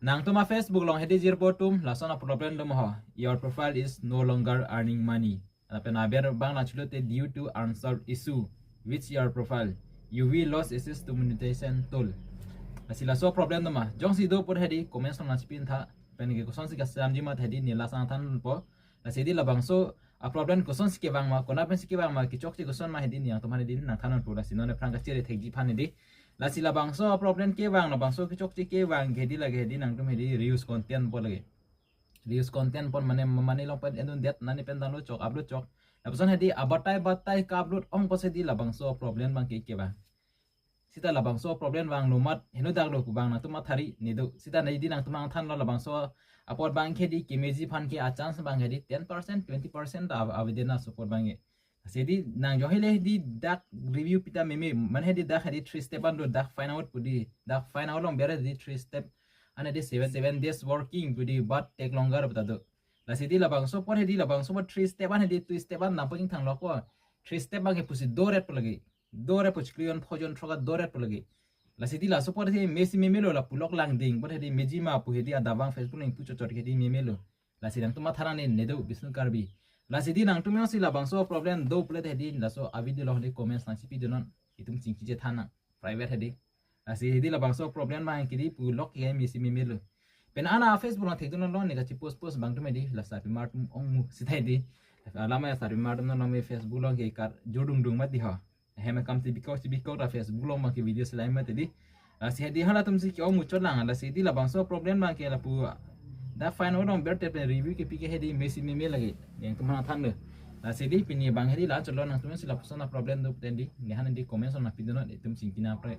Nang tuma Facebook long hedi jir potum la sona problem dum ho. Your profile is no longer earning money. Tapi na ber bang na chulute due to unsolved issue which your profile. You will lose access to monetization tool. La sila so problem dum ma. Jong si do por hedi comment song na chipin tha. Pen ke kuson si ka sam ji mat hedi ni la sang than po. La sedi la bang so a problem kuson si ke bang ma kona pen si ke bang ma ki chok chi kuson ma hedi ni ang tuma hedi nang thanon po la sinone prang ka chere thek ji phan hedi. La sila bangso problem ke bang na bangso ki chok ke bang gedi la gedi nang tum hedi reuse content pon lagi reuse content pon mane long pen endun det nani pen download chok upload chok la person hedi abatai ka upload ong pos hedi la bangso problem bang ke bang sita la bangso problem bang lumat henu dag lo ku bang na tuma thari ni do sita nei di nang tumang than lo la bangso apot bang ke di kemeji phan ke a chance bang hedi 10% 20% avidena support bang Jadi nang johile di dak review pita meme man hedi dak hedi 3 step ando dak find out pudi dak find out long bere di 3 step ane di 7 days working pudi but take longer bata do la sidi la bangso por hedi la bangso por 3 step ane di 2 step an namping thang loko 3 step bang pusi dore pulagi dore puch klion phojon thoga dore pulagi la sidi la support hedi mesi meme lo la pulok lang ding por hedi meji ma pu hedi adabang facebook ning pucho chot hedi meme lo la sidang tuma tharane nedo bisnu karbi la sidi nang tumyo si la bangso problem do plate hedi la so avidi lo hedi comments nang sipi donon itum chingki je thana private hedi la sidi la bangso problem ma kidi pu lock ye mi si mi melo pen ana facebook na thedon lo ne ka chi post bang tum hedi la sapi mart ong mu sithai di ala ma sapi mart no me facebook lo ke kar jodung dung mat di ha he me kam ti biko ta facebook lo ma ke video slime mat di la si hedi hala tum si ki ong mu cholang la sidi la bangso problem ma ke la pu da fine odong berte pen review ke pike hedi mesi meme lagi yang tumana than la sedi pini bang hedi la cholo nang tumen sila persona problem do tendi ni hanan di comment on na pidono tum singkina pre